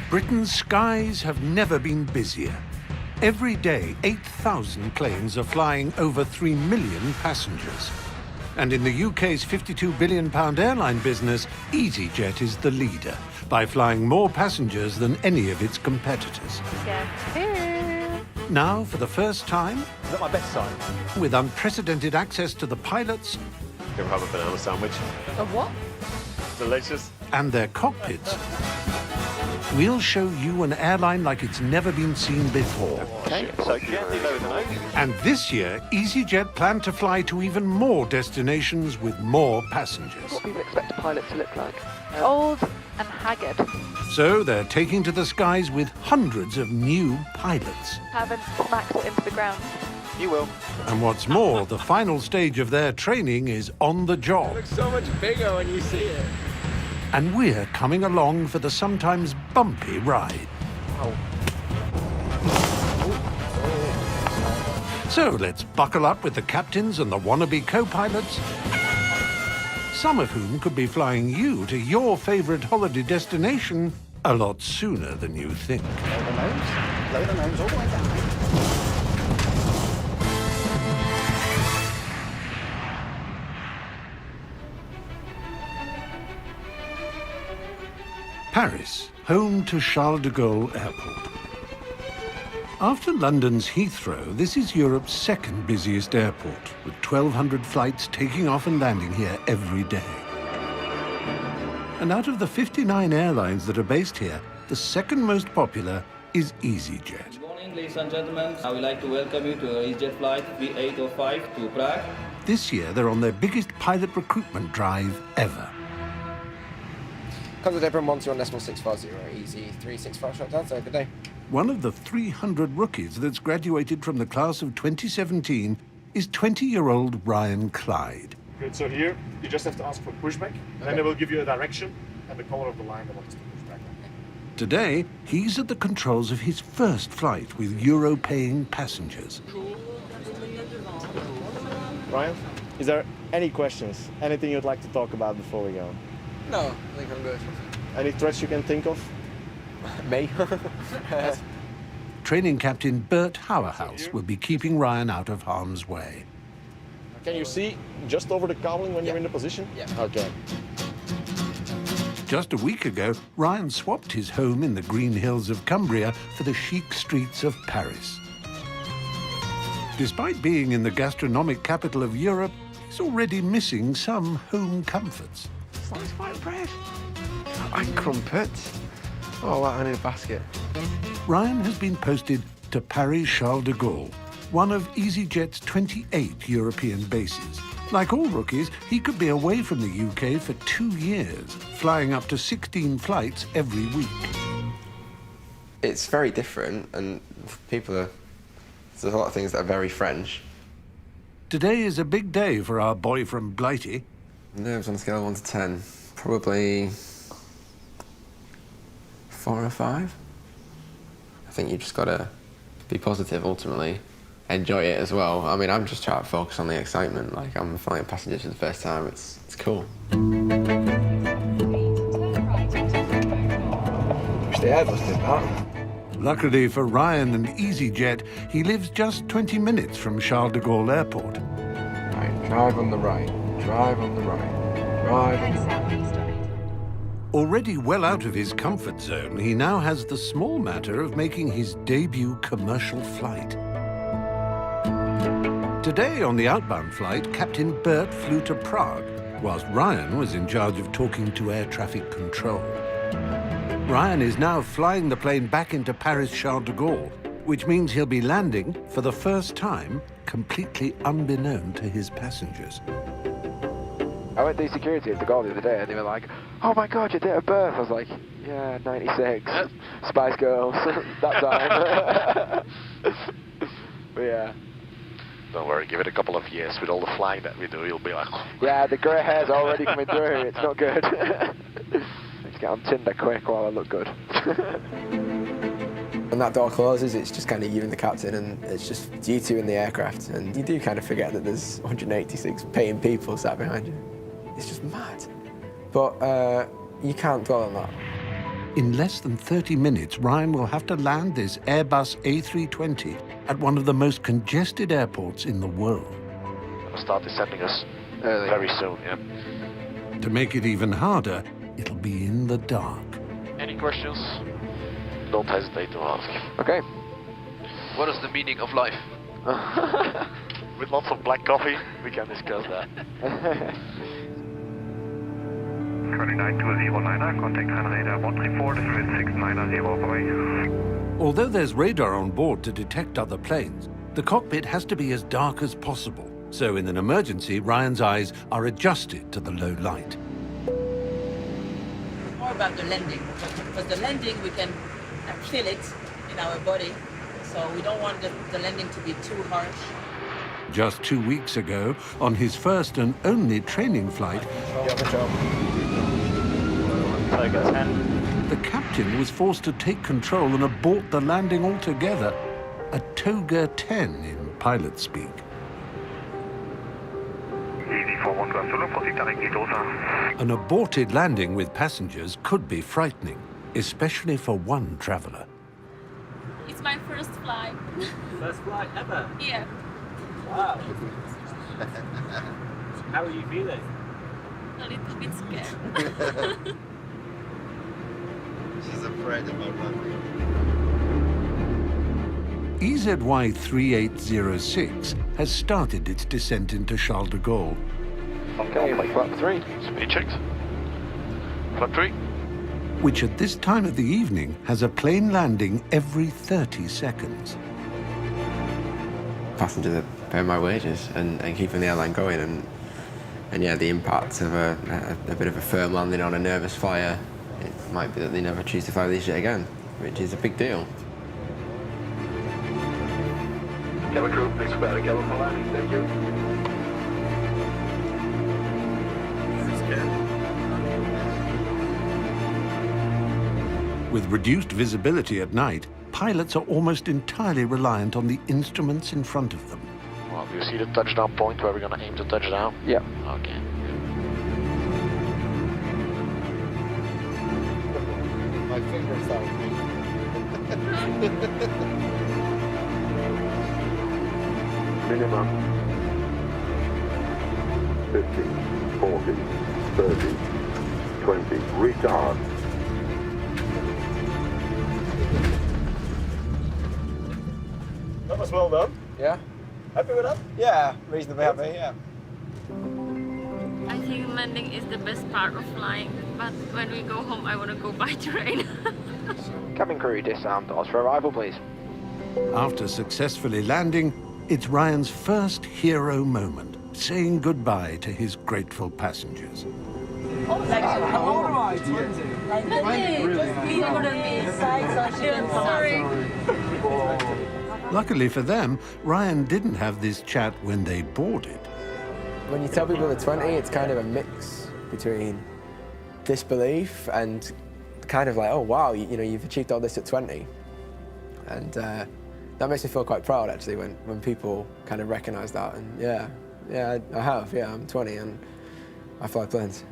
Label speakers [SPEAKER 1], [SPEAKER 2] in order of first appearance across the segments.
[SPEAKER 1] Britain's skies have never been busier. Every day, 8,000 planes are flying over 3 million passengers. And in the UK's £52 billion airline business, EasyJet is the leader by flying more passengers than any of its competitors. Now, for the first time,
[SPEAKER 2] Is that my best sign?
[SPEAKER 1] with unprecedented access to the pilots
[SPEAKER 2] You ever have a banana sandwich?
[SPEAKER 3] A what?
[SPEAKER 2] Delicious.
[SPEAKER 1] and their cockpits, we'll show you an airline like it's never been seen before.
[SPEAKER 2] Okay, so gently lower the nose.
[SPEAKER 1] And this year, EasyJet plan to fly to even more destinations with more passengers.
[SPEAKER 4] What people expect a pilot to look like.
[SPEAKER 3] Old and haggard.
[SPEAKER 1] So they're taking to the skies with hundreds of new pilots.
[SPEAKER 3] Haven't smacked it into the ground.
[SPEAKER 2] You will.
[SPEAKER 1] And what's more, the final stage of their training is on the job.
[SPEAKER 4] Looks so much bigger when you see it.
[SPEAKER 1] And we're coming along for the sometimes bumpy ride. So let's buckle up with the captains and the wannabe co-pilots, some of whom could be flying you to your favourite holiday destination a lot sooner than you think.
[SPEAKER 5] Lower the nose all the way down.
[SPEAKER 1] Paris, home to Charles de Gaulle Airport. After London's Heathrow, this is Europe's second busiest airport, with 1,200 flights taking off and landing here every day. And out of the 59 airlines that are based here, the second most popular is EasyJet.
[SPEAKER 6] Good morning, ladies and gentlemen. I would like to welcome you to EasyJet flight V805 to Prague.
[SPEAKER 1] This year, they're on their biggest pilot recruitment drive ever.
[SPEAKER 4] Contact everyone 121.650, easy 365 shot down, so good day.
[SPEAKER 1] One of the 300 rookies that's graduated from the class of 2017 is 20-year-old Ryan Clyde.
[SPEAKER 7] Good, so here, you just have to ask for pushback, and then they will give you a direction and the color of the line they want us to push back on.
[SPEAKER 1] Today, he's at the controls of his first flight with Euro-paying passengers.
[SPEAKER 8] Ryan, is there any questions? Anything you'd like to talk about before we go?
[SPEAKER 4] No, I think I'm good.
[SPEAKER 8] Any threats you can think of?
[SPEAKER 4] Me?
[SPEAKER 1] Training captain Bert Hauerhaus will be keeping Ryan out of harm's way.
[SPEAKER 8] Can you see just over the cowling when you're in the position?
[SPEAKER 4] Yeah.
[SPEAKER 8] Okay.
[SPEAKER 1] Just a week ago, Ryan swapped his home in the green hills of Cumbria for the chic streets of Paris. Despite being in the gastronomic capital of Europe, he's already missing some home comforts.
[SPEAKER 4] Sliced white bread. And crumpets. Oh, wow, I need a basket.
[SPEAKER 1] Ryan has been posted to Paris Charles de Gaulle, one of EasyJet's 28 European bases. Like all rookies, he could be away from the UK for 2 years, flying up to 16 flights every week.
[SPEAKER 9] It's very different, and there's a lot of things that are very French.
[SPEAKER 1] Today is a big day for our boy from Blighty.
[SPEAKER 9] Nerves on a scale of 1 to 10, probably 4 or 5. I think you just gotta be positive ultimately, enjoy it as well. I mean, I'm just trying to focus on the excitement. Like, I'm flying passengers for the first time. It's cool.
[SPEAKER 4] Wish the Airbus did that.
[SPEAKER 1] Luckily for Ryan and EasyJet, he lives just 20 minutes from Charles de Gaulle Airport.
[SPEAKER 4] Right, drive on the right, drive on the right, drive on the right.
[SPEAKER 1] Already well out of his comfort zone, he now has the small matter of making his debut commercial flight. Today on the outbound flight, Captain Bert flew to Prague, whilst Ryan was in charge of talking to air traffic control. Ryan is now flying the plane back into Paris Charles de Gaulle, which means he'll be landing, for the first time, completely unbeknown to his passengers.
[SPEAKER 4] I went to security at the Gaulle the other day and they were like, oh my God, your date of birth. I was like, yeah, 96. Spice Girls, that time. But yeah.
[SPEAKER 2] Don't worry, give it a couple of years. With all the flying that we do, you'll be like...
[SPEAKER 4] Yeah, the grey hair's already coming through. It's not good. Let's get on Tinder quick while I look good.
[SPEAKER 9] When that door closes, it's just kind of you and the captain, and it's just you two in the aircraft, and you do kind of forget that there's 186 paying people sat behind you. It's just mad. But you can't dwell on that.
[SPEAKER 1] In less than 30 minutes, Ryan will have to land this Airbus A320 at one of the most congested airports in the world.
[SPEAKER 2] They'll start descending us very soon, yeah.
[SPEAKER 1] To make it even harder, it'll be in the dark.
[SPEAKER 2] Any questions? Don't hesitate to ask.
[SPEAKER 4] Okay.
[SPEAKER 10] What is the meaning of life?
[SPEAKER 2] With lots of black coffee, we can discuss that.
[SPEAKER 7] 29209, contact Han radar 134, descent 690, bye.
[SPEAKER 1] Although there's radar on board to detect other planes, the cockpit has to be as dark as possible. So in an emergency, Ryan's eyes are adjusted to the low light.
[SPEAKER 11] More about the landing, because the landing we can feel it in our body, so we don't want the landing to be too harsh.
[SPEAKER 1] Just 2 weeks ago, on his first and only training flight, the captain was forced to take control and abort the landing altogether, a Toga 10 in pilot speak. An aborted landing with passengers could be frightening, especially for one traveler.
[SPEAKER 12] It's my first flight.
[SPEAKER 6] First flight ever?
[SPEAKER 12] Yeah.
[SPEAKER 6] Wow. How are you feeling?
[SPEAKER 12] A little bit scared.
[SPEAKER 10] She's afraid about landing.
[SPEAKER 1] EZY 3806 has started its descent into Charles de Gaulle.
[SPEAKER 4] Okay, flap 3.
[SPEAKER 2] Speed checks. Flap 3.
[SPEAKER 1] Which at this time of the evening has a plane landing every 30 seconds.
[SPEAKER 9] Passengers are paying my wages and keeping the airline going, and yeah, the impact of a bit of a firm landing on a nervous flyer, it might be that they never choose to fly this jet again, which is a big deal.
[SPEAKER 2] Cabin crew, please prepare the cabin for landing, thank you.
[SPEAKER 1] With reduced visibility at night, pilots are almost entirely reliant on the instruments in front of them.
[SPEAKER 2] Well, do you see the touchdown point where we're going to aim to touch down?
[SPEAKER 4] Yeah.
[SPEAKER 2] Okay.
[SPEAKER 10] My fingers out.
[SPEAKER 13] Minimum 50, 40, 30, 20, retard.
[SPEAKER 8] That was well done.
[SPEAKER 5] Yeah?
[SPEAKER 8] Happy with that?
[SPEAKER 5] Yeah, reasonably happy, yeah.
[SPEAKER 12] I think landing is the best part of flying, but when we go home, I want to go by train.
[SPEAKER 4] Cabin crew, disarm doors for arrival, please.
[SPEAKER 1] After successfully landing, it's Ryan's first hero moment, saying goodbye to his grateful passengers. Luckily for them, Ryan didn't have this chat when they boarded.
[SPEAKER 9] When you tell people they're 20, it's kind of a mix between disbelief and kind of like, oh wow, you know, you've achieved all this at 20. And that makes me feel quite proud, actually, when people kind of recognise that. And yeah, I have, yeah, I'm 20 and I fly planes.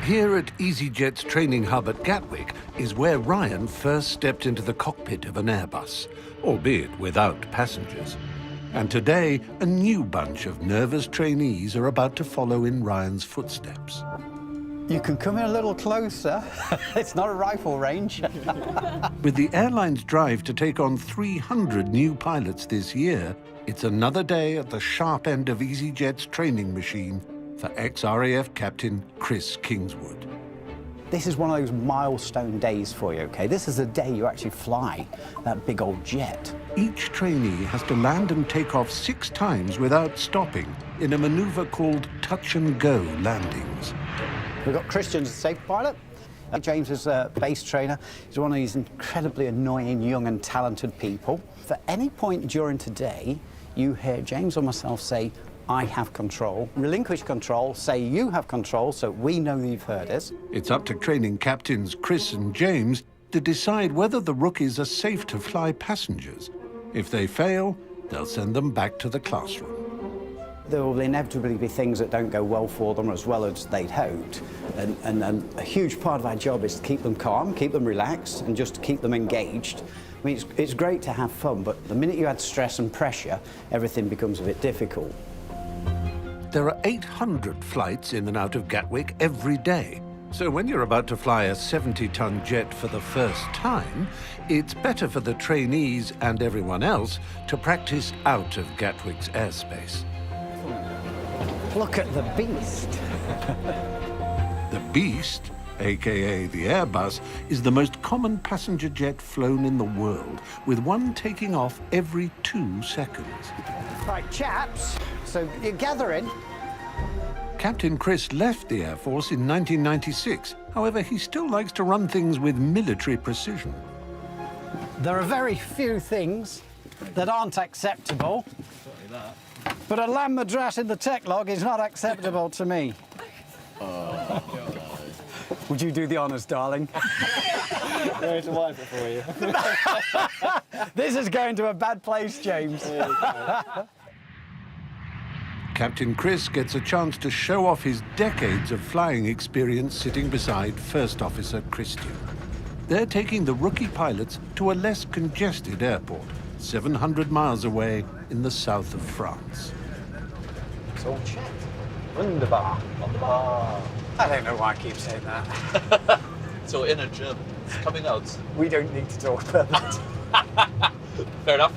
[SPEAKER 1] Here at EasyJet's training hub at Gatwick is where Ryan first stepped into the cockpit of an Airbus, albeit without passengers. And today, a new bunch of nervous trainees are about to follow in Ryan's footsteps.
[SPEAKER 5] You can come in a little closer. It's not a rifle range.
[SPEAKER 1] With the airline's drive to take on 300 new pilots this year, it's another day at the sharp end of EasyJet's training machine for ex-RAF Captain Chris Kingswood.
[SPEAKER 5] This is one of those milestone days for you, okay? This is the day you actually fly that big old jet.
[SPEAKER 1] Each trainee has to land and take off 6 times without stopping in a maneuver called touch-and-go landings.
[SPEAKER 5] We've got Christian as a safe pilot. James is a base trainer. He's one of these incredibly annoying, young and talented people. If at any point during today you hear James or myself say, I have control, relinquish control, say you have control, so we know that you've heard us.
[SPEAKER 1] It's up to training captains Chris and James to decide whether the rookies are safe to fly passengers. If they fail, they'll send them back to the classroom.
[SPEAKER 5] There will inevitably be things that don't go well for them as well as they'd hoped. And a huge part of our job is to keep them calm, keep them relaxed, and just to keep them engaged. I mean, it's great to have fun, but the minute you add stress and pressure, everything becomes a bit difficult.
[SPEAKER 1] There are 800 flights in and out of Gatwick every day. So when you're about to fly a 70-ton jet for the first time, it's better for the trainees and everyone else to practice out of Gatwick's airspace.
[SPEAKER 5] Look at the beast.
[SPEAKER 1] The Beast, aka the Airbus, is the most common passenger jet flown in the world, with one taking off every 2 seconds.
[SPEAKER 5] Right, chaps, so you're gathering.
[SPEAKER 1] Captain Chris left the Air Force in 1996. However, he still likes to run things with military precision.
[SPEAKER 5] There are very few things that aren't acceptable, but a lamb madras in the tech log is not acceptable to me. Would you do the honours, darling?
[SPEAKER 8] Going to wipe it for you.
[SPEAKER 5] This is going to a bad place, James.
[SPEAKER 1] Captain Chris gets a chance to show off his decades of flying experience sitting beside First Officer Christian. They're taking the rookie pilots to a less congested airport, 700 miles away in the south of France.
[SPEAKER 5] It's all checked. Wunderbar. Wunderbar. I don't know why I keep saying that.
[SPEAKER 10] So inner German. It's coming out.
[SPEAKER 5] We don't need to talk about that.
[SPEAKER 10] Fair enough.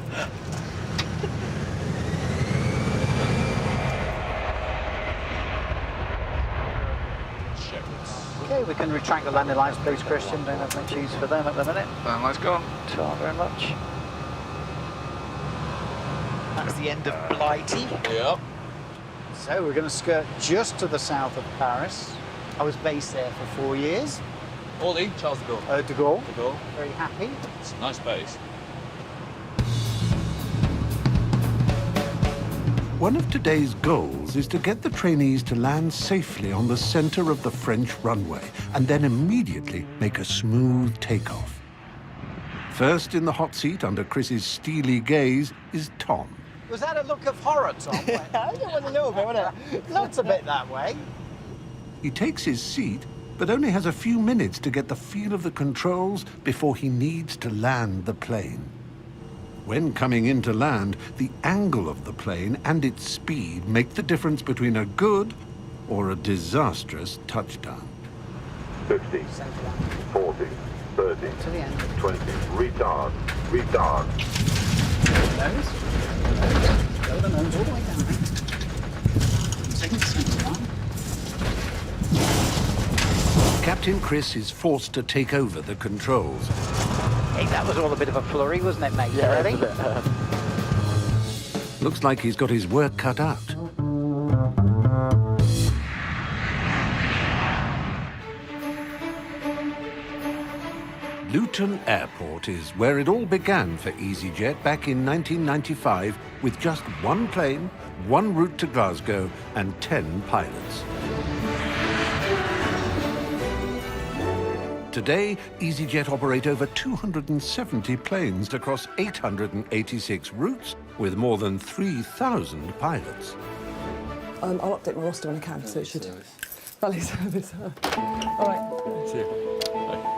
[SPEAKER 5] Okay, we can retract the landing lines, please, Christian. Don't have much use for them at the minute.
[SPEAKER 10] Let's go.
[SPEAKER 5] Thank you very much. That's the end of Blighty.
[SPEAKER 10] Yep.
[SPEAKER 5] So we're going to skirt just to the south of Paris. I was based there for 4 years.
[SPEAKER 10] Orly, Charles de Gaulle.
[SPEAKER 5] De Gaulle.
[SPEAKER 10] De Gaulle.
[SPEAKER 5] Very happy.
[SPEAKER 10] It's a nice base.
[SPEAKER 1] One of today's goals is to get the trainees to land safely on the center of the French runway and then immediately make a smooth takeoff. First in the hot seat under Chris's steely gaze is Tom.
[SPEAKER 5] Was that a look of horror, Tom? I don't want to know about it. Looked a bit that way.
[SPEAKER 1] He takes his seat, but only has a few minutes to get the feel of the controls before he needs to land the plane. When coming in to land, the angle of the plane and its speed make the difference between a good or a disastrous touchdown.
[SPEAKER 13] 50, 40, 30,
[SPEAKER 5] To the end.
[SPEAKER 13] 20, retard, retard.
[SPEAKER 5] Nose. Go the nose all the way down. Second centre line.
[SPEAKER 1] Captain Chris is forced to take over the controls.
[SPEAKER 5] Hey, that was all a bit of a flurry, wasn't it, mate? Yeah, ready?
[SPEAKER 1] Looks like he's got his work cut out. Luton Airport is where it all began for EasyJet back in 1995 with just one plane, one route to Glasgow and 10 pilots. Today, EasyJet operate over 270 planes across 886 routes with more than 3,000 pilots.
[SPEAKER 14] I'll update my roster when I can, so it should... Valet service. All right.
[SPEAKER 10] See you.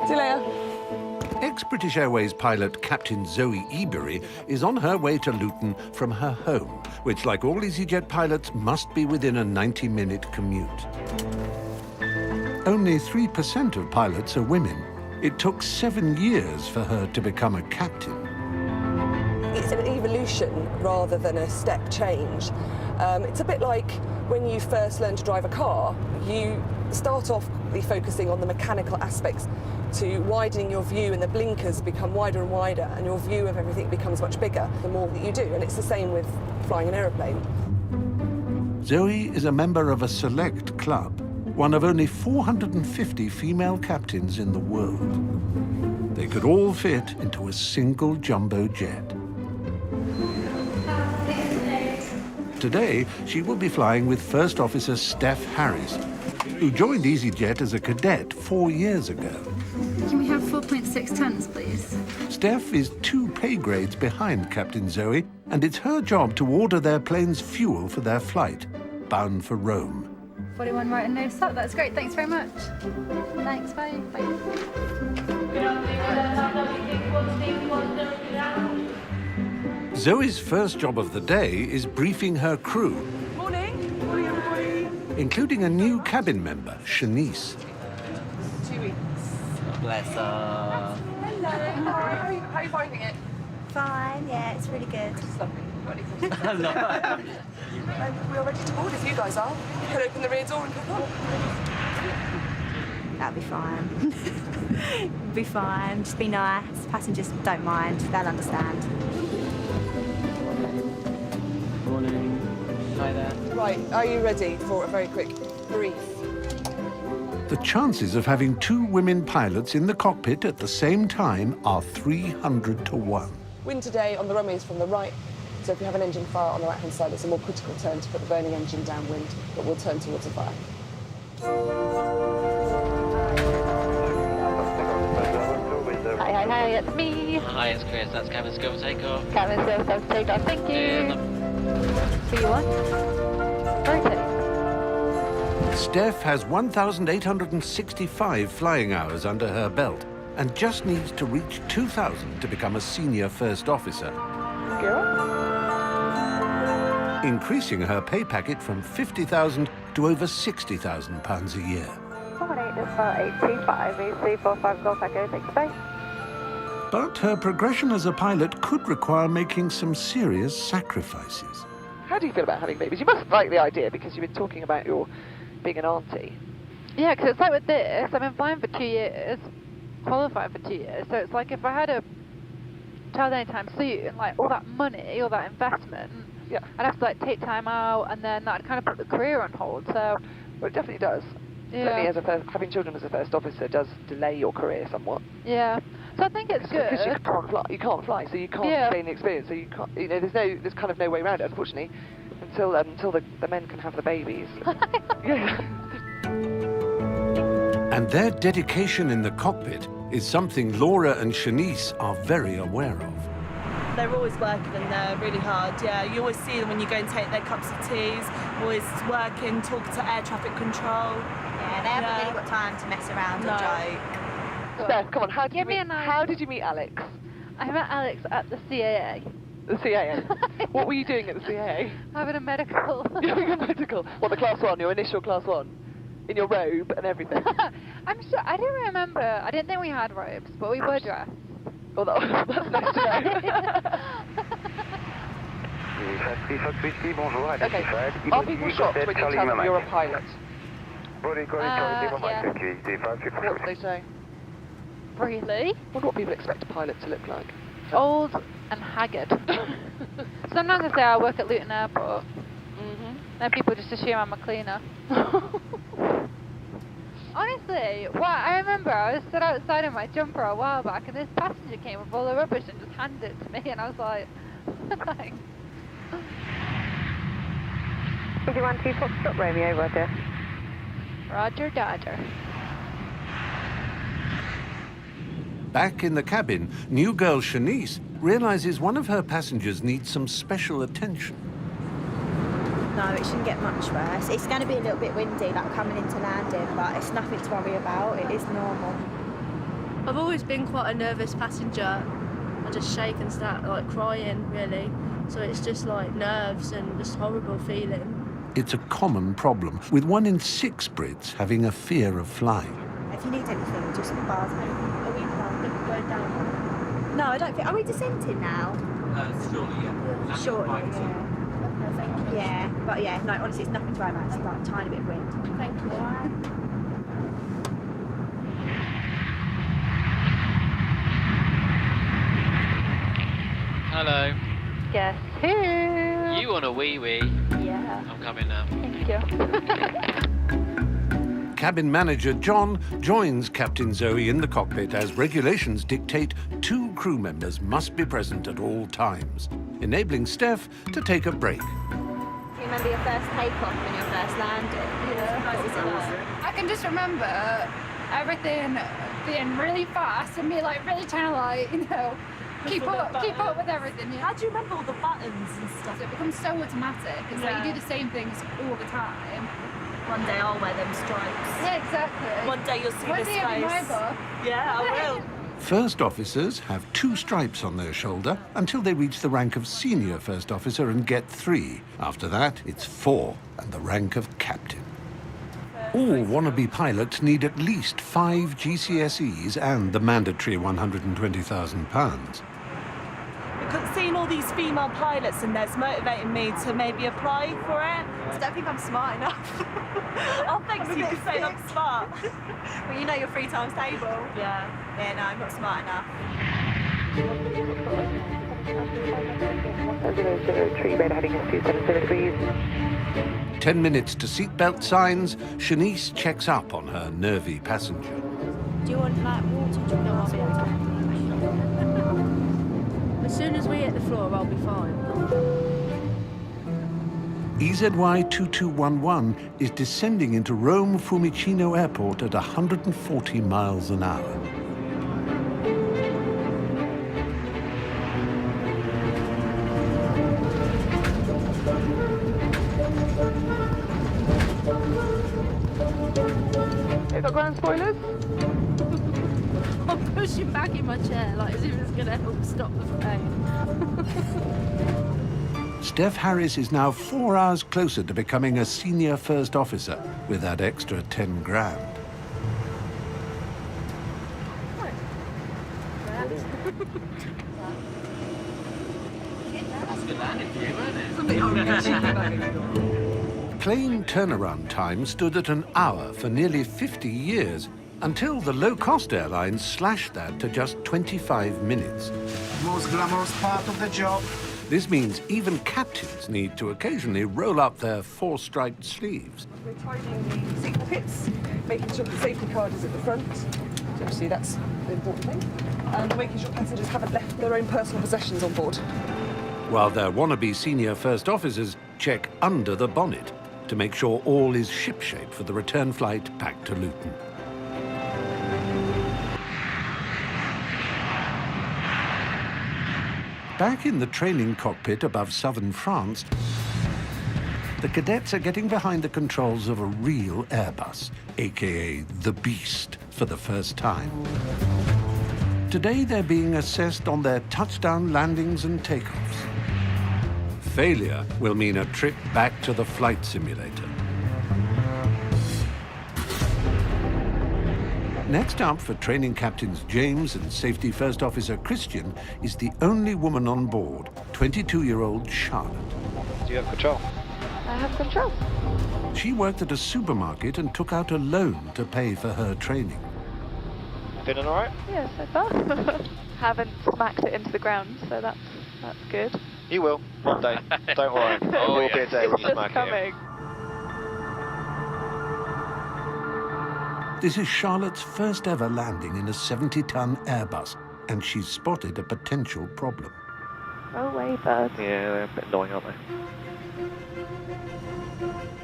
[SPEAKER 14] See you later.
[SPEAKER 1] Ex-British Airways pilot Captain Zoe Ebury is on her way to Luton from her home, which, like all EasyJet pilots, must be within a 90-minute commute. Only 3% of pilots are women. It took 7 years for her to become a captain.
[SPEAKER 14] It's an evolution rather than a step change. It's a bit like when you first learn to drive a car. You start off focusing on the mechanical aspects to widening your view, and the blinkers become wider and wider, and your view of everything becomes much bigger the more that you do. And it's the same with flying an aeroplane.
[SPEAKER 1] Zoe is a member of a select club, one of only 450 female captains in the world. They could all fit into a single jumbo jet. Today, she will be flying with First Officer Steph Harris, who joined EasyJet as a cadet 4 years ago.
[SPEAKER 15] Can we have 4.6 tons, please?
[SPEAKER 1] Steph is 2 pay grades behind Captain Zoe, and it's her job to order their plane's fuel for their flight, bound for Rome.
[SPEAKER 15] 41 right and no stop. That's great. Thanks very much. Thanks. Bye. Bye.
[SPEAKER 1] Zoe's first job of the day is briefing her crew,
[SPEAKER 14] Morning. Morning, everybody.
[SPEAKER 1] including a new cabin member, Shanice.
[SPEAKER 14] 2 weeks.
[SPEAKER 6] Bless her.
[SPEAKER 14] Hello. How are you finding it?
[SPEAKER 16] Fine, yeah, it's really good.
[SPEAKER 14] We're ready to board if you guys are. You can open the rear door and come on.
[SPEAKER 16] That'll be fine. Be fine, just be nice. Passengers don't mind, they'll understand.
[SPEAKER 6] Morning. Hi there.
[SPEAKER 14] Right, are you ready for a very quick brief?
[SPEAKER 1] The chances of having 2 women pilots in the cockpit at the same time are 300 to 1.
[SPEAKER 14] Wind today on the runway is from the right, so if you have an engine fire on the right-hand side, it's a more critical turn to put the burning engine downwind, but we'll turn towards the fire.
[SPEAKER 3] Hi, it's me.
[SPEAKER 10] Hi, it's Chris. That's cabin skill for takeoff.
[SPEAKER 3] Cabin skill for takeoff. Thank you. See you what? Rotate.
[SPEAKER 1] Steph has 1,865 flying hours under her belt and just needs to reach 2,000 to become a senior first officer, increasing her pay packet from 50,000 to over 60,000 pounds a year.
[SPEAKER 3] 825, AC45 Golf Echo, thanks, bye.
[SPEAKER 1] But her progression as a pilot could require making some serious sacrifices.
[SPEAKER 17] How do you feel about having babies? You must like the idea because you've been talking about your being an auntie.
[SPEAKER 3] Yeah, because it's like with this, I've been flying for 2 years, qualified for 2 years, so it's like if I had a child anytime soon, like all that money, all that investment,
[SPEAKER 17] yeah,
[SPEAKER 3] I'd have to like take time out, and then that'd kind of put the career on hold, so...
[SPEAKER 17] Well, it definitely does.
[SPEAKER 3] Yeah.
[SPEAKER 17] Certainly as having children as a first officer does delay your career somewhat.
[SPEAKER 3] Yeah, so I think it's good.
[SPEAKER 17] Because you can't fly, so you can't gain the experience, so you can't, you know, there's kind of no way around it, unfortunately, until the men can have the babies. Yeah.
[SPEAKER 1] And their dedication in the cockpit is something Laura and Shanice are very aware of.
[SPEAKER 18] They're always working and they're really hard, yeah. You always see them when you go and take their cups of teas, always working, talking to air traffic control.
[SPEAKER 16] Yeah, they haven't really got time to mess around or joke.
[SPEAKER 17] Steph, come on, how did you meet Alex?
[SPEAKER 3] I met Alex at the CAA.
[SPEAKER 17] The CAA? What were you doing at the CAA?
[SPEAKER 3] Having a medical.
[SPEAKER 17] Having a medical? What, the class 1, your initial class 1? In your robe and everything?
[SPEAKER 3] I'm sure, I don't remember. I didn't think we had robes, but we were dressed.
[SPEAKER 17] Well, that's nice to know. Okay, are people shocked when you tell them you're a pilot?
[SPEAKER 3] Yeah.
[SPEAKER 17] What do they say?
[SPEAKER 3] Really?
[SPEAKER 17] I wonder what people expect a pilot to look like.
[SPEAKER 3] Old and haggard. Sometimes I say I work at Luton Airport. Then people just assume I'm a cleaner. Honestly, I remember I was stood outside in my jumper a while back and this passenger came with all the rubbish and just handed it to me and I was like, thanks.
[SPEAKER 19] 212 Foxtrot Romeo, Roger.
[SPEAKER 3] Roger, Dodger.
[SPEAKER 1] Back in the cabin, new girl Shanice realizes one of her passengers needs some special attention.
[SPEAKER 16] No, it shouldn't get much worse. It's going to be a little bit windy, like coming into landing, but it's nothing to worry about. It is normal.
[SPEAKER 20] I've always been quite a nervous passenger. I just shake and start like crying, really. So it's just like nerves and just horrible feeling.
[SPEAKER 1] It's a common problem, with 1 in 6 Brits having a fear of flying.
[SPEAKER 16] If you need anything, just buzz me.
[SPEAKER 20] Are we going down?
[SPEAKER 16] No, I don't think... Are we descending now?
[SPEAKER 10] Surely, yeah.
[SPEAKER 16] Shortly, yeah. Thank you. Yeah, but yeah, no, honestly, it's nothing to worry about. It's like a tiny bit of wind.
[SPEAKER 20] Thank you.
[SPEAKER 10] Hello.
[SPEAKER 3] Guess who?
[SPEAKER 10] You want a wee-wee?
[SPEAKER 3] Yeah.
[SPEAKER 10] I'm coming now.
[SPEAKER 3] Thank you.
[SPEAKER 1] Cabin manager John joins Captain Zoe in the cockpit as regulations dictate 2 crew members must be present at all times, enabling Steph to take a break.
[SPEAKER 16] Do you remember your first takeoff and your first landing?
[SPEAKER 15] Yeah.
[SPEAKER 16] What was it like?
[SPEAKER 15] I can just remember everything being really fast and me like really trying to like, you know, Keep up with everything, yeah.
[SPEAKER 18] How do you remember all the buttons and stuff?
[SPEAKER 15] So it becomes so automatic. It's like you do the same things all the time.
[SPEAKER 18] One day I'll wear them stripes.
[SPEAKER 15] Yeah, exactly.
[SPEAKER 18] One day you'll see
[SPEAKER 15] One
[SPEAKER 18] this
[SPEAKER 15] day I'll be my
[SPEAKER 18] face.
[SPEAKER 15] boss.
[SPEAKER 18] Yeah, I will.
[SPEAKER 1] First officers have 2 stripes on their shoulder until they reach the rank of senior first officer and get 3. After that, it's 4 and the rank of captain. All wannabe pilots need at least 5 GCSEs and the mandatory £120,000.
[SPEAKER 18] Because seeing all these female pilots in there's motivating me to maybe apply for it.
[SPEAKER 20] I don't think I'm smart enough.
[SPEAKER 18] Oh, thanks, you for saying I'm smart.
[SPEAKER 20] Well, you know your 3 times table.
[SPEAKER 18] Yeah.
[SPEAKER 20] Yeah, no, I'm not smart enough.
[SPEAKER 17] 003, radar heading is 270 degrees.
[SPEAKER 1] 10 minutes to seatbelt signs, Shanice checks up on her nervy passenger.
[SPEAKER 20] Do you want like water? Do you know I'll be able to? As soon as we hit the floor, I'll be fine.
[SPEAKER 1] EZY 2211 is descending into Rome Fiumicino Airport at 140 miles an hour.
[SPEAKER 17] Have got ground spoilers?
[SPEAKER 20] I'm pushing back in my chair like as if it's going to help stop the plane.
[SPEAKER 1] Steph Harris is now 4 hours closer to becoming a senior first officer with that extra 10 grand.
[SPEAKER 10] That's a good landing for you, weren't it?
[SPEAKER 1] Plane turnaround time stood at an hour for nearly 50 years, until the low-cost airlines slashed that to just 25 minutes.
[SPEAKER 21] Most glamorous part of the job.
[SPEAKER 1] This means even captains need to occasionally roll up their 4-striped sleeves.
[SPEAKER 14] We're tidying the seat pockets, making sure the safety card is at the front. So obviously that's the important thing. And making sure passengers haven't left their own personal possessions on board.
[SPEAKER 1] While their wannabe senior first officers check under the bonnet to make sure all is shipshape for the return flight back to Luton. Back in the training cockpit above southern France, the cadets are getting behind the controls of a real Airbus, aka the Beast, for the first time. Today they're being assessed on their touchdown landings and takeoffs. Failure will mean a trip back to the flight simulator. Next up for training captains James and safety first officer Christian is the only woman on board, 22-year-old Charlotte.
[SPEAKER 2] Do you have control?
[SPEAKER 17] I have control.
[SPEAKER 1] She worked at a supermarket and took out a loan to pay for her training.
[SPEAKER 2] Feeling all right?
[SPEAKER 17] Yeah, so far. Haven't smacked it into the ground, so that's good.
[SPEAKER 2] You will, one day. Don't worry. There will be a day when you
[SPEAKER 17] It's
[SPEAKER 2] smack
[SPEAKER 17] just
[SPEAKER 2] it.
[SPEAKER 17] coming.
[SPEAKER 1] This is Charlotte's first ever landing in a 70-ton Airbus, and she's spotted a potential problem.
[SPEAKER 17] Go away, birds.
[SPEAKER 2] Yeah, they're a bit annoying, aren't they?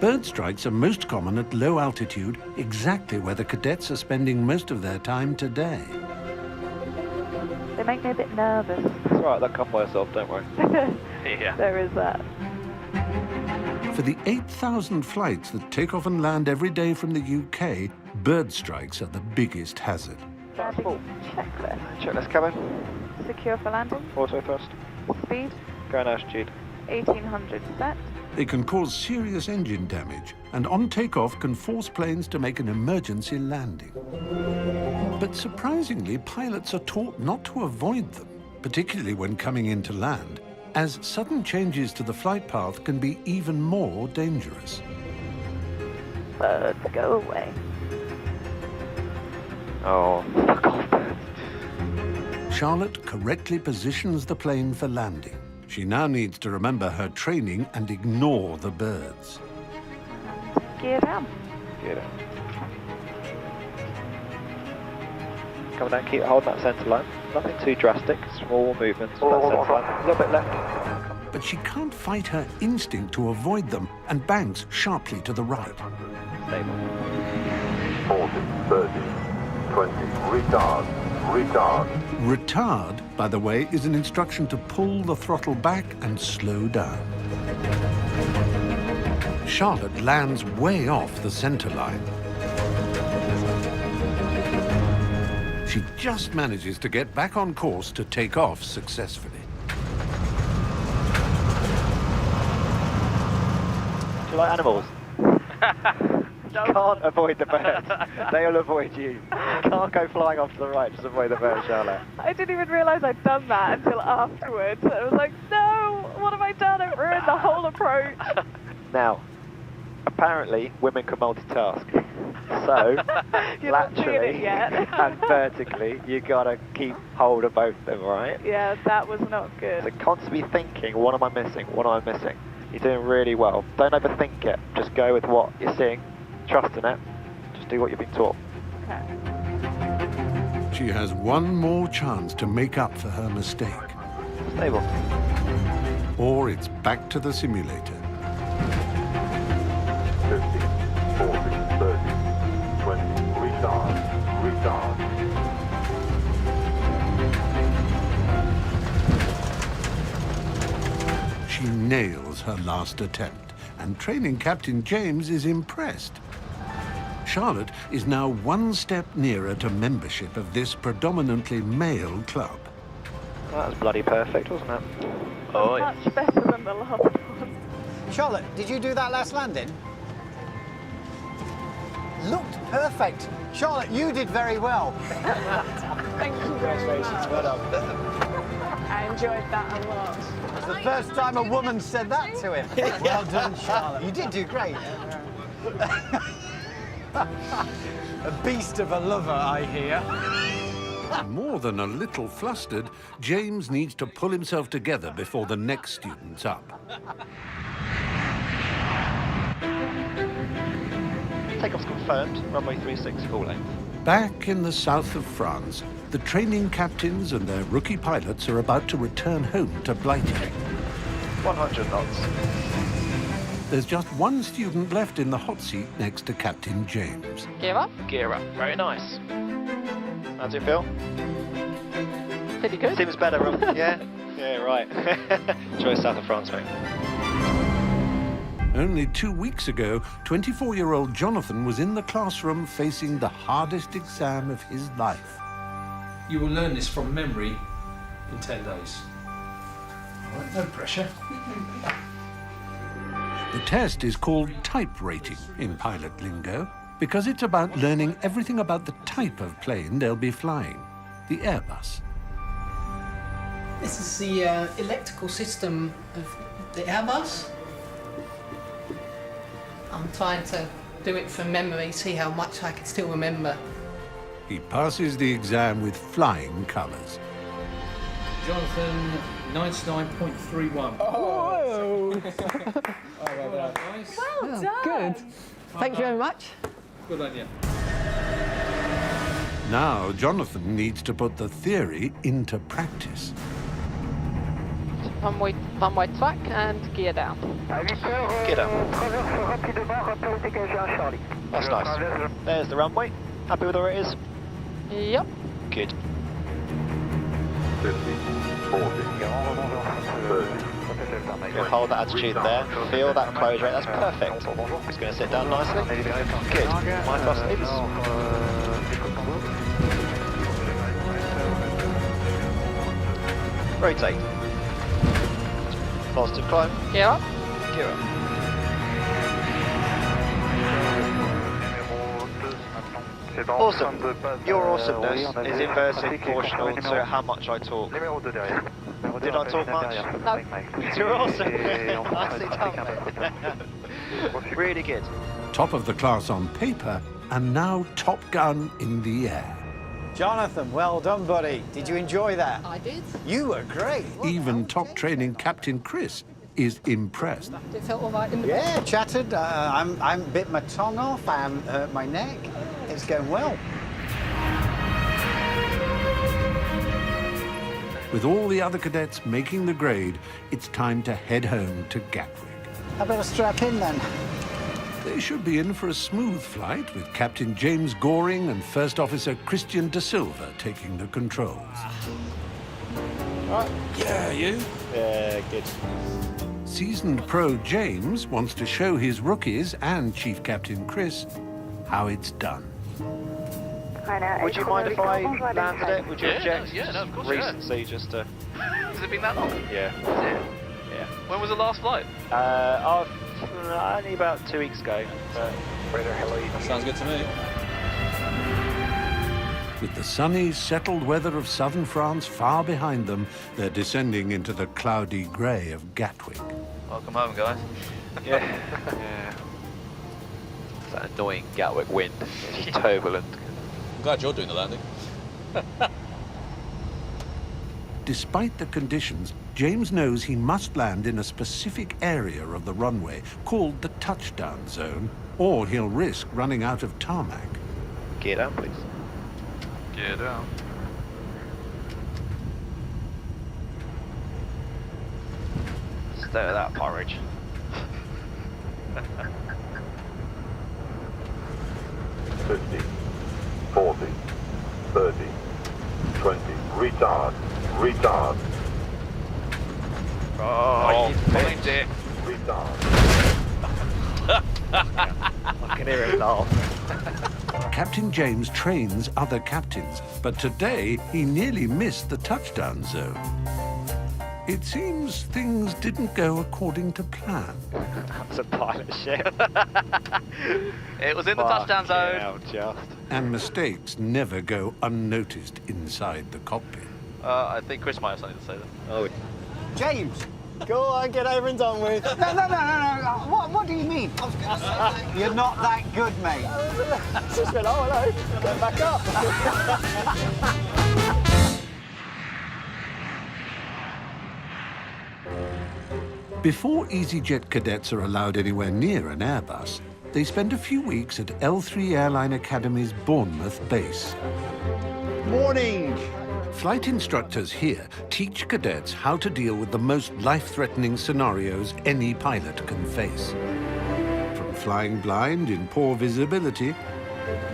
[SPEAKER 1] Bird strikes are most common at low altitude, exactly where the cadets are spending most of their time today.
[SPEAKER 17] They make me a bit nervous.
[SPEAKER 2] It's all right, they'll come by yourself, don't worry. Yeah.
[SPEAKER 17] There is that.
[SPEAKER 1] For the 8,000 flights that take off and land every day from the UK, bird strikes are the biggest hazard.
[SPEAKER 17] Landing checklist.
[SPEAKER 2] Checklist cabin.
[SPEAKER 17] Secure for landing.
[SPEAKER 2] Auto thrust.
[SPEAKER 17] Speed.
[SPEAKER 2] Going altitude.
[SPEAKER 17] 1800 set.
[SPEAKER 1] They can cause serious engine damage, and on takeoff can force planes to make an emergency landing. But surprisingly, pilots are taught not to avoid them, particularly when coming in to land, as sudden changes to the flight path can be even more dangerous.
[SPEAKER 17] Birds, go away.
[SPEAKER 2] Oh, fuck off.
[SPEAKER 1] Charlotte correctly positions the plane for landing. She now needs to remember her training and ignore the birds.
[SPEAKER 17] Gear down.
[SPEAKER 2] Gear down. Coming down, keep holding that centre line. Nothing too drastic, small movements. That centre line. A little bit left.
[SPEAKER 1] But she can't fight her instinct to avoid them and banks sharply to the right.
[SPEAKER 2] Stable.
[SPEAKER 13] 40, 30, 20, retard, retard.
[SPEAKER 1] Retard, by the way, is an instruction to pull the throttle back and slow down. Charlotte lands way off the center line. She just manages to get back on course to take off successfully.
[SPEAKER 2] Do you like animals? You can't avoid the birds. They'll avoid you. You can't go flying off to the right, just avoid the birds, Charlotte.
[SPEAKER 7] I didn't even realise I'd done that until afterwards. I was like, no, what have I done? I've ruined the whole approach.
[SPEAKER 2] Now, apparently women can multitask. So,
[SPEAKER 7] You're not doing
[SPEAKER 2] laterally
[SPEAKER 7] it yet.
[SPEAKER 2] and vertically, you gotta keep hold of both of them, right?
[SPEAKER 7] Yeah, that was not good.
[SPEAKER 2] So constantly thinking, what am I missing? What am I missing? You're doing really well. Don't overthink it. Just go with what you're seeing. Trust in it. Just do what you've been taught.
[SPEAKER 7] Okay.
[SPEAKER 1] She has one more chance to make up for her mistake.
[SPEAKER 2] Stable.
[SPEAKER 1] Or it's back to the simulator.
[SPEAKER 13] 50, 40, 30, 20, retard, retard.
[SPEAKER 1] She nails her last attempt, and training Captain James is impressed. Charlotte is now one step nearer to membership of this predominantly male club.
[SPEAKER 2] That was bloody perfect, wasn't it?
[SPEAKER 7] Oh, much better than the last one.
[SPEAKER 5] Charlotte, did you do that last landing? Looked perfect. Charlotte, you did very well.
[SPEAKER 7] Thank you very much.
[SPEAKER 9] Well done.
[SPEAKER 7] I enjoyed that a lot.
[SPEAKER 5] It's the first time a woman said that to him. Well done, Charlotte. You did do great. A beast of a lover, I hear.
[SPEAKER 1] More than a little flustered, James needs to pull himself together before the next student's up.
[SPEAKER 2] Takeoff's confirmed. Runway 36, full length.
[SPEAKER 1] Back in the south of France, the training captains and their rookie pilots are about to return home to Blighty.
[SPEAKER 2] 100 knots.
[SPEAKER 1] There's just one student left in the hot seat next to Captain James.
[SPEAKER 2] Gear up? Gear up. Very nice. How do you feel?
[SPEAKER 3] Pretty good.
[SPEAKER 2] Seems better, yeah? Yeah, right. Enjoy south of France, mate.
[SPEAKER 1] Only 2 weeks ago, 24-year-old Jonathan was in the classroom facing the hardest exam of his life.
[SPEAKER 22] You will learn this from memory in 10 days. All right, no pressure.
[SPEAKER 1] The test is called type rating in pilot lingo because it's about learning everything about the type of plane they'll be flying, the Airbus.
[SPEAKER 10] This is the electrical system of the Airbus. I'm trying to do it from memory, see how much I can still remember.
[SPEAKER 1] He passes the exam with flying colours.
[SPEAKER 22] Jonathan, 99.31.
[SPEAKER 17] Oh!
[SPEAKER 22] Well done. Nice.
[SPEAKER 17] Well done. Good. Thank you very much.
[SPEAKER 22] Good on you.
[SPEAKER 1] Now Jonathan needs to put the theory into practice.
[SPEAKER 3] Runway track and gear down.
[SPEAKER 2] Gear down. That's nice. There's the runway. Happy with where it is?
[SPEAKER 3] Yep.
[SPEAKER 2] Good.
[SPEAKER 13] 50, 40, 30.
[SPEAKER 2] You'll hold that attitude there. Feel that close rate. That's perfect. It's going to sit down nicely. Good. My thrust leads. Rotate. Positive climb.
[SPEAKER 3] Gear up.
[SPEAKER 2] Gear up. Awesome. Your awesomeness is inversely proportional to how much I talk. Did I talk much?
[SPEAKER 3] No.
[SPEAKER 2] You're awesome. Nicely done, mate. Really good.
[SPEAKER 1] Top of the class on paper, and now Top Gun in the air.
[SPEAKER 5] Jonathan, well done, buddy. Did you enjoy that?
[SPEAKER 10] I did.
[SPEAKER 5] You were great.
[SPEAKER 1] Even top training Captain Chris is impressed.
[SPEAKER 10] It felt all right in the
[SPEAKER 5] Yeah, chattered. I'm bit my tongue off. I haven't hurt my neck. It's going well.
[SPEAKER 1] With all the other cadets making the grade, it's time to head home to Gatwick.
[SPEAKER 5] I better strap in then.
[SPEAKER 1] They should be in for a smooth flight with Captain James Goring and First Officer Christian Da Silva taking the controls.
[SPEAKER 8] Right.
[SPEAKER 22] Yeah, you?
[SPEAKER 8] Yeah, good.
[SPEAKER 1] Seasoned pro James wants to show his rookies and Chief Captain Chris how it's done.
[SPEAKER 2] Would you mind if I landed it? Would you object?
[SPEAKER 11] Yeah, no, of course.
[SPEAKER 2] Recency, just to...
[SPEAKER 11] Has it been that long?
[SPEAKER 2] Yeah.
[SPEAKER 11] Yeah. When was the last flight?
[SPEAKER 2] Only about 2 weeks ago.
[SPEAKER 11] That sounds good to me.
[SPEAKER 1] With the sunny, settled weather of southern France far behind them, they're descending into the cloudy grey of Gatwick.
[SPEAKER 11] Welcome home, guys.
[SPEAKER 2] Yeah. It's that annoying Gatwick wind. It's just turbulent.
[SPEAKER 11] I'm glad you're doing the landing.
[SPEAKER 1] Despite the conditions, James knows he must land in a specific area of the runway called the touchdown zone, or he'll risk running out of tarmac.
[SPEAKER 2] Gear down, please.
[SPEAKER 11] Gear down.
[SPEAKER 2] Stay with that porridge.
[SPEAKER 13] 50, 40, 30, 20. Retard. Retard.
[SPEAKER 11] Oh, you find it.
[SPEAKER 13] Retard.
[SPEAKER 2] I can hear him laugh.
[SPEAKER 1] Captain James trains other captains, but today he nearly missed the touchdown zone. It seems things didn't go according to plan.
[SPEAKER 2] That's a pilot ship.
[SPEAKER 11] It was in the touchdown zone.
[SPEAKER 2] Hell, just.
[SPEAKER 1] And mistakes never go unnoticed inside the cockpit.
[SPEAKER 11] I think Chris might have something to say there.
[SPEAKER 2] Oh.
[SPEAKER 5] James!
[SPEAKER 8] Go on, get over and done with.
[SPEAKER 5] No. What do you mean? You're not that good, mate.
[SPEAKER 8] Just went, oh, hello. Going back up.
[SPEAKER 1] Before EasyJet cadets are allowed anywhere near an Airbus, they spend a few weeks at L3 Airline Academy's Bournemouth base.
[SPEAKER 21] Morning!
[SPEAKER 1] Flight instructors here teach cadets how to deal with the most life-threatening scenarios any pilot can face. From flying blind in poor visibility,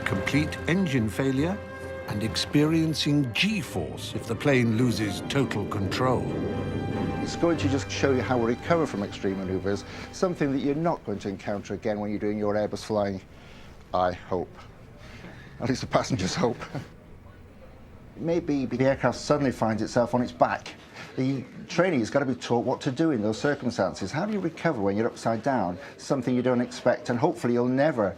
[SPEAKER 1] complete engine failure, and experiencing G-force if the plane loses total control.
[SPEAKER 12] It's going to just show you how we recover from extreme manoeuvres, something that you're not going to encounter again when you're doing your Airbus flying, I hope. At least the passengers hope. Maybe the aircraft suddenly finds itself on its back. The trainee has got to be taught what to do in those circumstances. How do you recover when you're upside down? Something you don't expect, and hopefully you'll never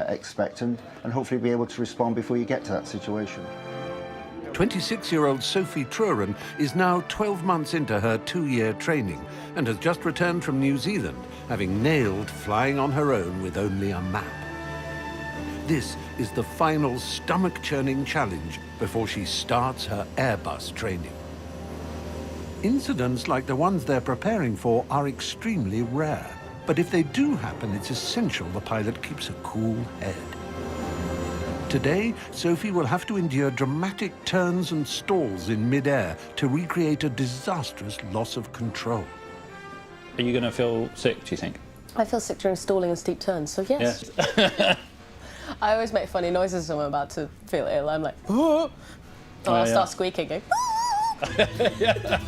[SPEAKER 12] expect, and hopefully be able to respond before you get to that situation.
[SPEAKER 1] 26-year-old Sophie Truren is now 12 months into her 2-year training and has just returned from New Zealand, having nailed flying on her own with only a map. This is the final stomach-churning challenge before she starts her Airbus training. Incidents like the ones they're preparing for are extremely rare, but if they do happen, it's essential the pilot keeps a cool head. Today, Sophie will have to endure dramatic turns and stalls in mid-air to recreate a disastrous loss of control.
[SPEAKER 23] Are you going to feel sick, do you think?
[SPEAKER 24] I feel sick during stalling and steep turns, so yes.
[SPEAKER 23] Yeah.
[SPEAKER 24] I always make funny noises when I'm about to feel ill. I'm like, oh, I'll start squeaking. Going,
[SPEAKER 23] Yeah.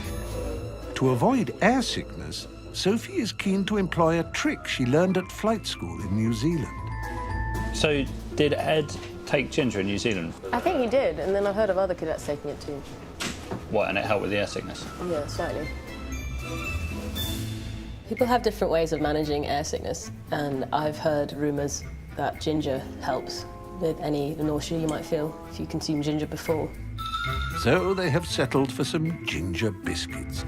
[SPEAKER 1] To avoid air sickness, Sophie is keen to employ a trick she learned at flight school in New Zealand.
[SPEAKER 23] So, did Ed take Ginger in New Zealand?
[SPEAKER 24] I think he did, and then I've heard of other cadets taking it too.
[SPEAKER 23] What, and it helped with the air sickness?
[SPEAKER 24] Yeah, slightly. People have different ways of managing air sickness, and I've heard rumours that ginger helps with any nausea you might feel if you consume ginger before.
[SPEAKER 1] So they have settled for some ginger biscuits.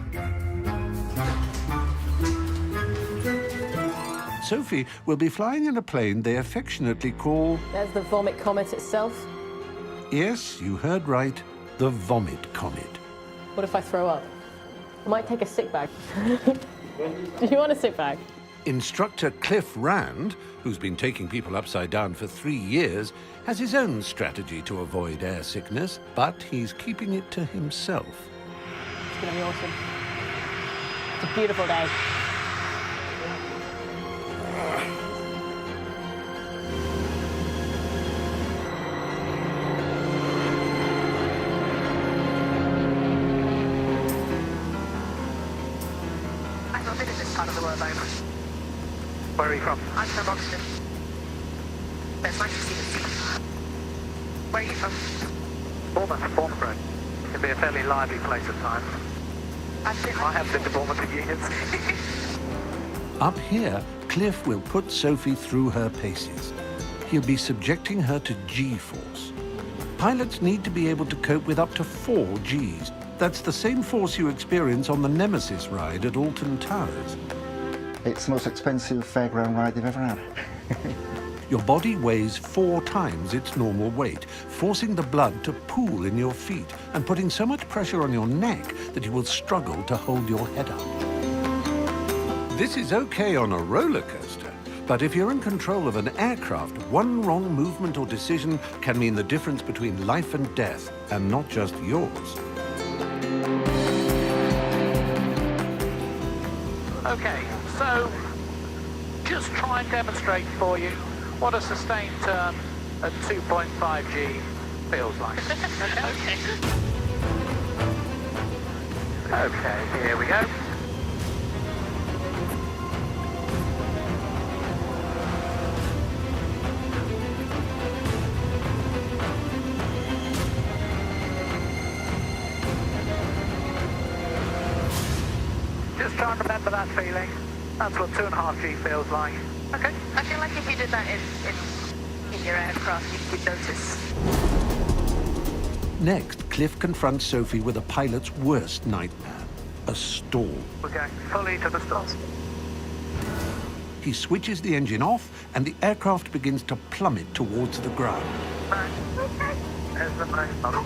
[SPEAKER 1] Sophie will be flying in a plane they affectionately call...
[SPEAKER 24] There's the Vomit Comet itself.
[SPEAKER 1] Yes, you heard right, the Vomit Comet.
[SPEAKER 24] What if I throw up? I might take a sick bag. Do you want a sick bag?
[SPEAKER 1] Instructor Cliff Rand, who's been taking people upside down for 3 years, has his own strategy to avoid air sickness, but he's keeping it to himself.
[SPEAKER 24] It's going to be awesome. It's a beautiful day.
[SPEAKER 4] babe. Where are you from? I'm from Oxford. It's nice to see you. Where are you from? Bournemouth Road. It can be a fairly lively place at times. I have been to Bournemouth for years.
[SPEAKER 1] Up here, Cliff will put Sophie through her paces. He'll be subjecting her to G-force. Pilots need to be able to cope with up to 4 Gs. That's the same force you experience on the Nemesis ride at Alton Towers.
[SPEAKER 12] It's the most expensive fairground ride they've ever had.
[SPEAKER 1] Your body weighs 4 times its normal weight, forcing the blood to pool in your feet and putting so much pressure on your neck that you will struggle to hold your head up. This is okay on a roller coaster, but if you're in control of an aircraft, one wrong movement or decision can mean the difference between life and death, and not just yours.
[SPEAKER 4] Okay, so just try and demonstrate for you what a sustained turn at 2.5 G feels like. Okay, here we go. Just try and remember that feeling. That's what 2.5 G feels like. Okay. I feel like if you did that in your aircraft, you'd notice.
[SPEAKER 1] Next, Cliff confronts Sophie with a pilot's worst nightmare, a stall.
[SPEAKER 4] We're going fully to the stalls.
[SPEAKER 1] He switches the engine off and the aircraft begins to plummet towards the ground.
[SPEAKER 4] Right. Okay. There's the main model.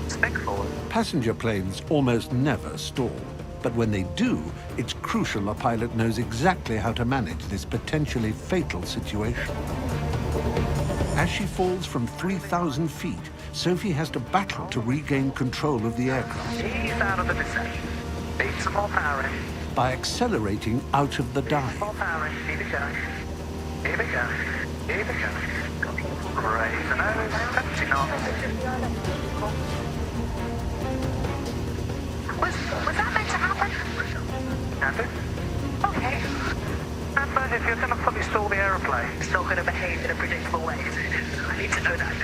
[SPEAKER 4] Stick forward.
[SPEAKER 1] Passenger planes almost never stall. But when they do, it's crucial a pilot knows exactly how to manage this potentially fatal situation. As she falls from 3,000 feet, Sophie has to battle to regain control of the aircraft.
[SPEAKER 4] Ease out of the descent. Need some more power in.
[SPEAKER 1] By accelerating out of the dive.
[SPEAKER 4] More power in. Keep it going. Keep it going. Keep it going. Raise the nose. 70 knots. Was that meant to happen? Can do. Okay. And if you're going to fully stall the aeroplane, it's not going to behave in a predictable way, is it? I need to know that.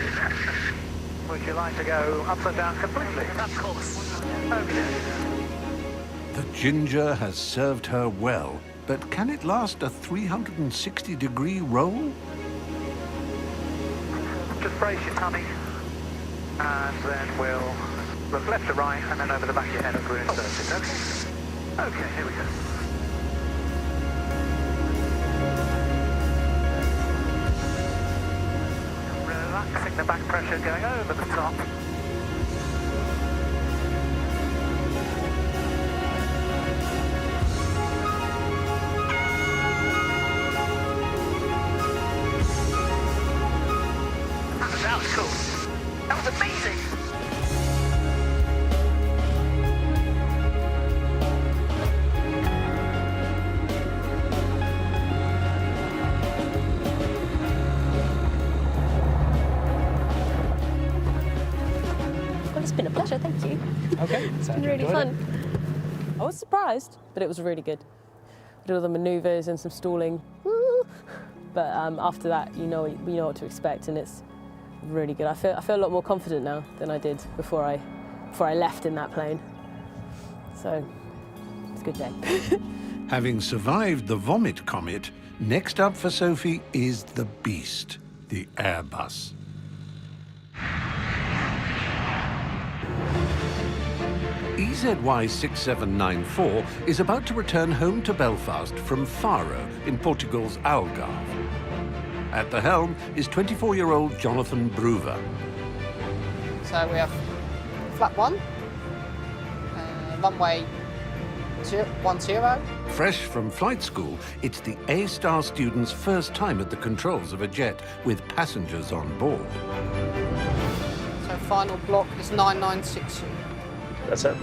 [SPEAKER 4] Would you like to go upside down completely? Of course. Okay.
[SPEAKER 1] The Ginger has served her well, but can it last a 360-degree roll?
[SPEAKER 4] Just brace your tummy, and then we'll look left to right, and then over the back of your head as we're inserted, okay? Okay, here we go. Relaxing the back pressure, going over the top. That was cool. That was amazing.
[SPEAKER 24] It's been a pleasure, thank you.
[SPEAKER 23] Okay,
[SPEAKER 24] It's been really fun. I was surprised, but it was really good. I did all the manoeuvres and some stalling. Woo! But after that, you know what to expect, and it's really good. I feel a lot more confident now than I did before I left in that plane. So it's a good day.
[SPEAKER 1] Having survived the vomit comet, next up for Sophie is the beast, the Airbus. EZY 6794 is about to return home to Belfast from Faro in Portugal's Algarve. At the helm is 24-year-old Jonathan Bruver.
[SPEAKER 6] So we have flap 1, runway 10.
[SPEAKER 1] Fresh from flight school, it's the A-star student's first time at the controls of a jet with passengers on board.
[SPEAKER 6] So final block is 9960.
[SPEAKER 1] That's it.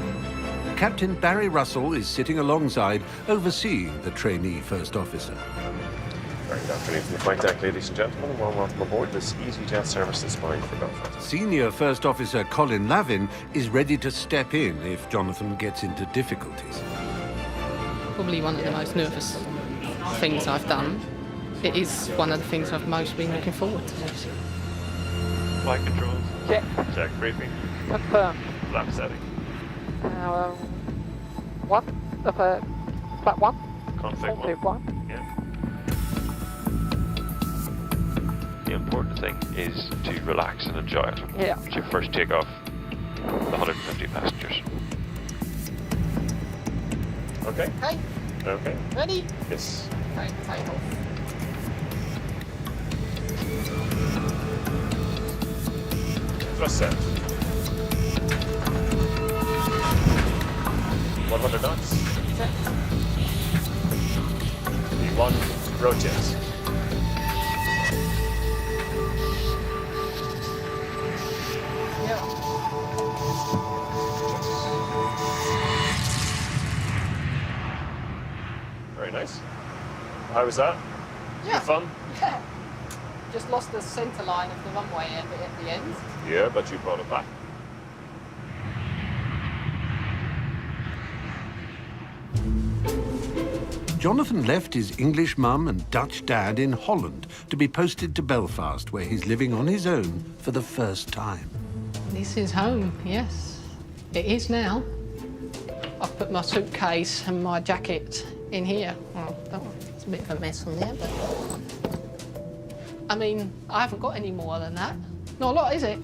[SPEAKER 1] Captain Barry Russell is sitting alongside, overseeing the trainee first officer.
[SPEAKER 16] Very good afternoon from the flight deck, ladies and gentlemen, and welcome aboard this EasyJet service that's flying for Belfast.
[SPEAKER 1] Senior First Officer Colin Lavin is ready to step in if Jonathan gets into difficulties.
[SPEAKER 10] Probably one of the most nervous things I've done, it is one of the things I've most been looking forward to.
[SPEAKER 16] Flight controls.
[SPEAKER 7] Check.
[SPEAKER 16] Check briefing.
[SPEAKER 7] Confirm.
[SPEAKER 16] Flap setting.
[SPEAKER 7] Flat 1.
[SPEAKER 16] Config 1. Yeah. The important thing is to relax and enjoy it.
[SPEAKER 7] Yeah.
[SPEAKER 16] It's your first takeoff. The 150 passengers. Okay.
[SPEAKER 10] Okay.
[SPEAKER 16] Okay.
[SPEAKER 10] Ready?
[SPEAKER 16] Yes.
[SPEAKER 10] Okay, take off.
[SPEAKER 16] Thrust set. 100 knots.
[SPEAKER 10] Check.
[SPEAKER 16] V1, rotates.
[SPEAKER 10] Yeah.
[SPEAKER 16] Very nice. How was that?
[SPEAKER 10] Yeah.
[SPEAKER 16] Fun?
[SPEAKER 10] Yeah. Just lost the centre line of the runway at the end.
[SPEAKER 16] Yeah, but you brought it back.
[SPEAKER 1] Jonathan left his English mum and Dutch dad in Holland to be posted to Belfast, where he's living on his own for the first time.
[SPEAKER 10] This is home, yes. It is now. I've put my suitcase and my jacket in here. Well, it's a bit of a mess on there, but... I mean, I haven't got any more than that. Not a lot, is it?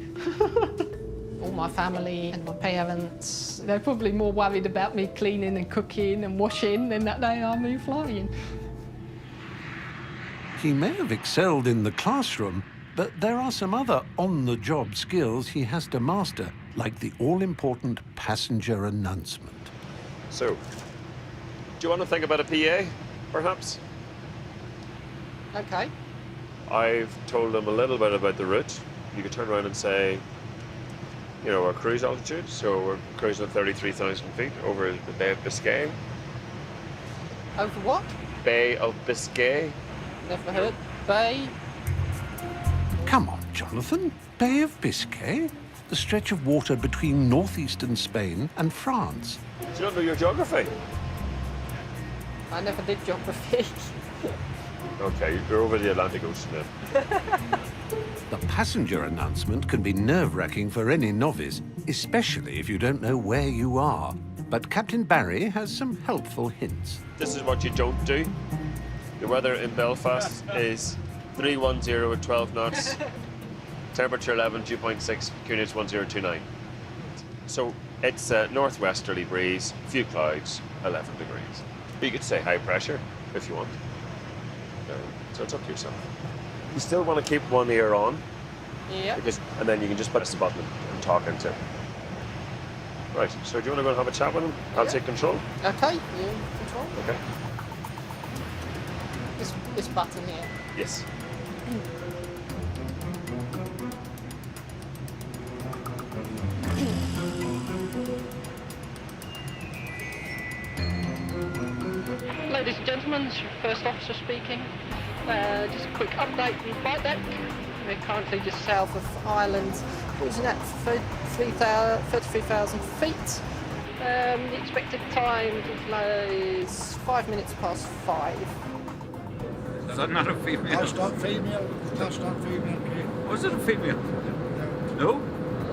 [SPEAKER 10] All my family and my parents, they're probably more worried about me cleaning and cooking and washing than that they are me flying.
[SPEAKER 1] He may have excelled in the classroom, but there are some other on-the-job skills he has to master, like the all-important passenger announcement.
[SPEAKER 16] So, do you want to think about a PA, perhaps?
[SPEAKER 10] Okay.
[SPEAKER 16] I've told them a little bit about the route. You could turn around and say, you know, our cruise altitude, so we're cruising at 33,000 feet over the Bay of Biscay.
[SPEAKER 10] Over what?
[SPEAKER 16] Bay of Biscay.
[SPEAKER 10] Never heard. Bay.
[SPEAKER 1] Come on, Jonathan. Bay of Biscay? The stretch of water between northeastern Spain and France.
[SPEAKER 16] Do you not know your geography?
[SPEAKER 10] I never did geography.
[SPEAKER 16] Okay, you're over the Atlantic Ocean then.
[SPEAKER 1] The passenger announcement can be nerve-wracking for any novice, especially if you don't know where you are. But Captain Barry has some helpful hints.
[SPEAKER 16] This is what you don't do. The weather in Belfast is 310 at 12 knots, temperature 11, dew point 6, QNH 1029. So it's a northwesterly breeze, few clouds, 11 degrees. But you could say high pressure if you want. So it's up to yourself. You still want to keep one ear on.
[SPEAKER 10] Yeah.
[SPEAKER 16] And then you can just press the button and talk into it. Right, so do you want to go and have a chat with him? I'll take control.
[SPEAKER 10] Okay, you in control.
[SPEAKER 16] Okay.
[SPEAKER 10] This button here.
[SPEAKER 16] Yes.
[SPEAKER 10] Ladies and gentlemen, it's your first officer speaking. Just a quick update from the flight deck. We're currently just south of Ireland, cruising at 33,000 feet. The expected time to fly is 5 minutes past 5.
[SPEAKER 15] Is that not a female? That's not female. That's not female. Was it a female? No?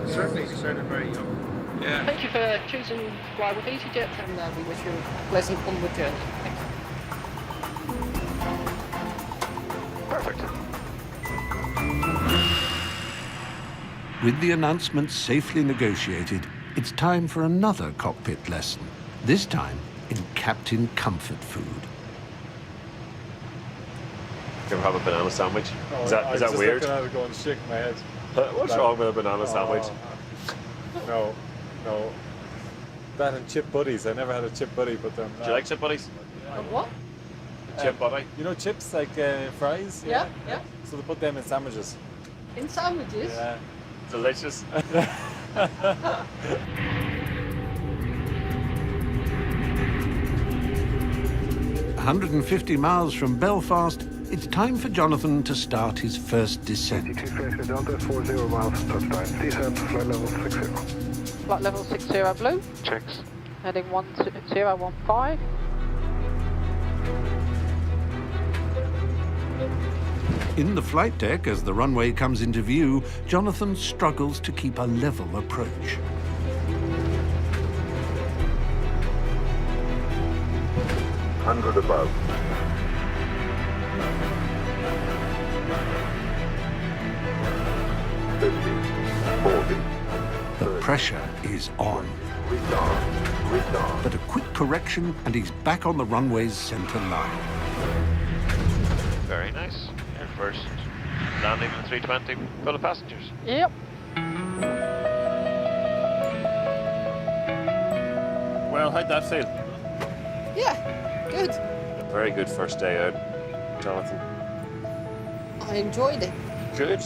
[SPEAKER 15] Certainly sounded very young. Yeah.
[SPEAKER 10] Thank you for choosing to fly with EasyJet, and we wish you a pleasant onward journey. Thank you.
[SPEAKER 16] Perfect.
[SPEAKER 1] With the announcement safely negotiated, it's time for another cockpit lesson, this time in Captain Comfort food.
[SPEAKER 16] Do you ever have a banana sandwich?
[SPEAKER 18] No,
[SPEAKER 16] is that weird?
[SPEAKER 18] I was just looking at it going, shaking my head.
[SPEAKER 16] What's wrong with a banana sandwich?
[SPEAKER 18] No. That and chip buddies. I never had a chip buddy, but
[SPEAKER 16] do you like chip buddies?
[SPEAKER 10] What?
[SPEAKER 16] Chip buddy?
[SPEAKER 18] You know chips like fries?
[SPEAKER 10] Yeah.
[SPEAKER 18] So they put them in sandwiches.
[SPEAKER 10] In sandwiches?
[SPEAKER 18] Yeah.
[SPEAKER 16] Delicious.
[SPEAKER 1] 150 miles from Belfast, it's time for Jonathan to start his first descent.
[SPEAKER 19] Delta 40 miles, touchdown. Descent, flight level 60.
[SPEAKER 3] Flight level 60 blue.
[SPEAKER 19] Checks.
[SPEAKER 3] Heading 1015.
[SPEAKER 1] In the flight deck, as the runway comes into view, Jonathan struggles to keep a level approach.
[SPEAKER 13] Hundred above.
[SPEAKER 1] The pressure is on. But a quick correction and he's back on the runway's center line.
[SPEAKER 16] Very nice. Your first landing in 320 full of passengers.
[SPEAKER 10] Yep.
[SPEAKER 16] Well, how'd that feel?
[SPEAKER 10] Yeah, good.
[SPEAKER 16] A very good first day out, Jonathan.
[SPEAKER 10] I enjoyed it.
[SPEAKER 16] Good.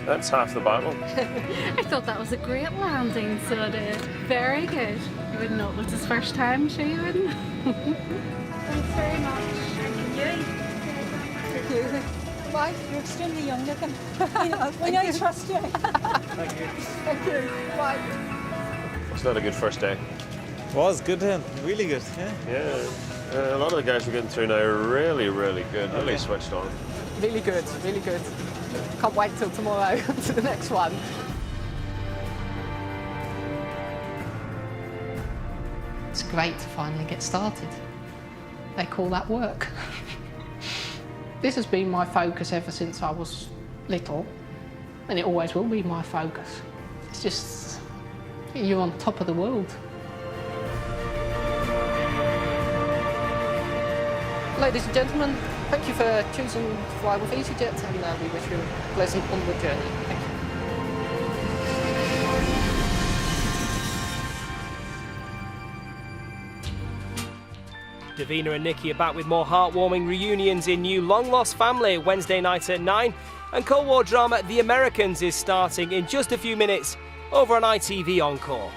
[SPEAKER 16] That's half the battle.
[SPEAKER 9] I thought that was a great landing, so did. Very good. You wouldn't know it was his first time, sure you wouldn't? Thanks very much. Thank you.
[SPEAKER 14] Bye. You're extremely young looking. I trust you.
[SPEAKER 18] Thank you.
[SPEAKER 14] Thank you. Bye.
[SPEAKER 16] It's not a good first day.
[SPEAKER 18] Was good then. Really good. Yeah.
[SPEAKER 16] Yeah. A lot of the guys we're getting through now are really, really good. Really switched on.
[SPEAKER 10] Really good, really good. Can't wait till tomorrow to the next one. It's great to finally get started. They call that work. This has been my focus ever since I was little, and it always will be my focus. It's just, you're on top of the world. Ladies and gentlemen, thank you for choosing to fly with EasyJet, and we wish you a pleasant onward journey. Thank you.
[SPEAKER 17] Davina and Nikki are back with more heartwarming reunions in New Long Lost Family Wednesday night at 9. And Cold War drama The Americans is starting in just a few minutes over on ITV Encore.